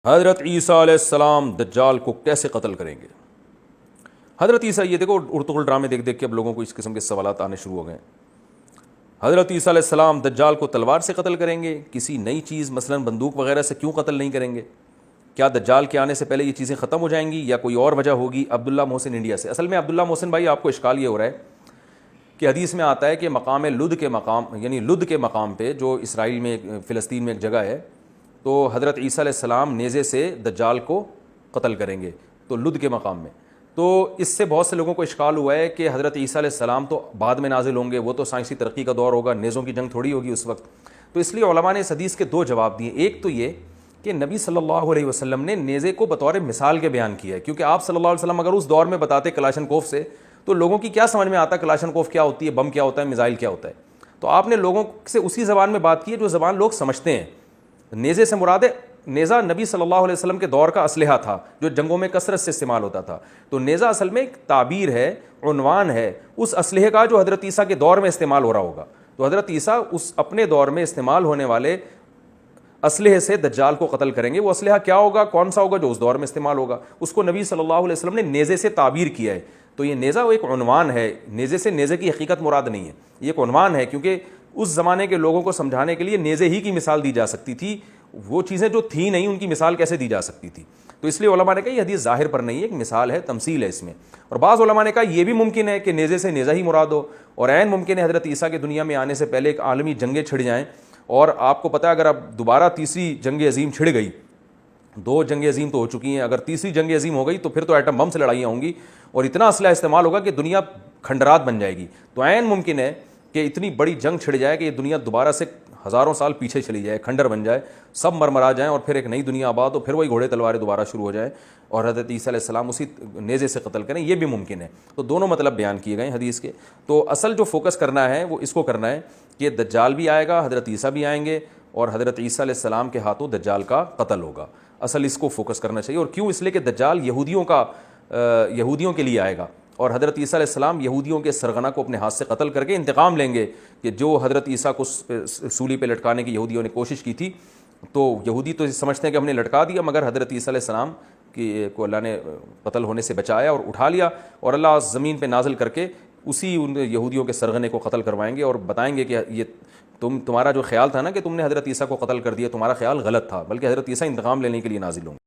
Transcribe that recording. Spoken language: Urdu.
حضرت عیسیٰ علیہ السلام دجال کو کیسے قتل کریں گے؟ حضرت عیسیٰ، یہ دیکھو ارطغرل ڈرامے دیکھ دیکھ کے اب لوگوں کو اس قسم کے سوالات آنے شروع ہو گئے. حضرت عیسیٰ علیہ السلام دجال کو تلوار سے قتل کریں گے؟ کسی نئی چیز مثلا بندوق وغیرہ سے کیوں قتل نہیں کریں گے؟ کیا دجال کے آنے سے پہلے یہ چیزیں ختم ہو جائیں گی یا کوئی اور وجہ ہوگی؟ عبداللہ محسن انڈیا سے. اصل میں عبداللہ محسن بھائی، آپ کو اشکال یہ ہو رہا ہے کہ حدیث میں آتا ہے کہ مقام لد کے مقام، یعنی لد کے مقام پہ جو اسرائیل میں فلسطین میں ایک جگہ ہے، تو حضرت عیسیٰ علیہ السلام نیزے سے دجال کو قتل کریں گے، تو لد کے مقام میں. تو اس سے بہت سے لوگوں کو اشکال ہوا ہے کہ حضرت عیسیٰ علیہ السلام تو بعد میں نازل ہوں گے، وہ تو سائنسی ترقی کا دور ہوگا، نیزوں کی جنگ تھوڑی ہوگی اس وقت. تو اس لیے علماء نے اس حدیث کے دو جواب دیے. ایک تو یہ کہ نبی صلی اللہ علیہ وسلم نے نیزے کو بطور مثال کے بیان کیا ہے، کیونکہ آپ صلی اللہ علیہ وسلم اگر اس دور میں بتاتے کلاشن کوف سے تو لوگوں کی کیا سمجھ میں آتا کلاشن کوف کیا ہوتی ہے، بم کیا ہوتا ہے، میزائل کیا ہوتا ہے. تو آپ نے لوگوں سے اسی زبان میں بات کی ہے جو زبان لوگ سمجھتے ہیں. نیزے سے مراد ہے، نیزہ نبی صلی اللہ علیہ وسلم کے دور کا اسلحہ تھا جو جنگوں میں کثرت سے استعمال ہوتا تھا. تو نیزہ اصل میں ایک تعبیر ہے، عنوان ہے اس اسلحے کا جو حضرت عیسیٰ کے دور میں استعمال ہو رہا ہوگا. تو حضرت عیسیٰ اس اپنے دور میں استعمال ہونے والے اسلحے سے دجال کو قتل کریں گے. وہ اسلحہ کیا ہوگا، کون سا ہوگا جو اس دور میں استعمال ہوگا، اس کو نبی صلی اللہ علیہ وسلم نے نیزے سے تعبیر کیا ہے. تو یہ نیزہ وہ ایک عنوان ہے، نیزے سے نیزے کی حقیقت مراد نہیں ہے، یہ ایک عنوان ہے، کیونکہ اس زمانے کے لوگوں کو سمجھانے کے لیے نیزے ہی کی مثال دی جا سکتی تھی. وہ چیزیں جو تھیں نہیں ان کی مثال کیسے دی جا سکتی تھی. تو اس لیے علماء نے کہا یہ حدیث ظاہر پر نہیں ہے، ایک مثال ہے، تمثیل ہے اس میں. اور بعض علماء نے کہا یہ بھی ممکن ہے کہ نیزے سے نیزہ ہی مراد ہو، اور عین ممکن ہے حضرت عیسیٰ کے دنیا میں آنے سے پہلے ایک عالمی جنگیں چھڑ جائیں. اور آپ کو پتہ ہے اگر اب دوبارہ تیسری جنگ عظیم چھڑ گئی، دو جنگ عظیم تو ہو چکی ہیں، اگر تیسری جنگ عظیم ہو گئی تو پھر تو ایٹم بم سے لڑائیاں ہوں گی اور اتنا اسلحہ استعمال ہوگا کہ دنیا کھنڈرات بن جائے گی. تو عین ممکن ہے کہ اتنی بڑی جنگ چھڑ جائے کہ یہ دنیا دوبارہ سے ہزاروں سال پیچھے چلی جائے، کھنڈر بن جائے، سب مرمرا جائیں اور پھر ایک نئی دنیا آباد ہو، پھر وہی گھوڑے تلواریں دوبارہ شروع ہو جائیں اور حضرت عیسیٰ علیہ السلام اسی نیزے سے قتل کریں. یہ بھی ممکن ہے. تو دونوں مطلب بیان کیے گئے حدیث کے. تو اصل جو فوکس کرنا ہے وہ اس کو کرنا ہے کہ دجال بھی آئے گا، حضرت عیسیٰ بھی آئیں گے اور حضرت عیسیٰ علیہ السلام کے ہاتھوں دجال کا قتل ہوگا. اصل اس کو فوکس کرنا چاہیے. اور کیوں؟ اس لیے کہ دجال یہودیوں کے لیے آئے گا اور حضرت عیسیٰ علیہ السلام یہودیوں کے سرغنہ کو اپنے ہاتھ سے قتل کر کے انتقام لیں گے کہ جو حضرت عیسیٰ کو سولی پہ لٹکانے کی یہودیوں نے کوشش کی تھی. تو یہودی تو سمجھتے ہیں کہ ہم نے لٹکا دیا، مگر حضرت عیسیٰ علیہ السلام کو اللہ نے قتل ہونے سے بچایا اور اٹھا لیا، اور اللہ زمین پہ نازل کر کے اسی ان یہودیوں کے سرغنے کو قتل کروائیں گے اور بتائیں گے کہ یہ تمہارا جو خیال تھا نا کہ تم نے حضرت عیسیٰ کو قتل کر دیا، تمہارا خیال غلط تھا، بلکہ حضرت عیسیٰ انتقام لینے کے لیے نازل ہوں گے.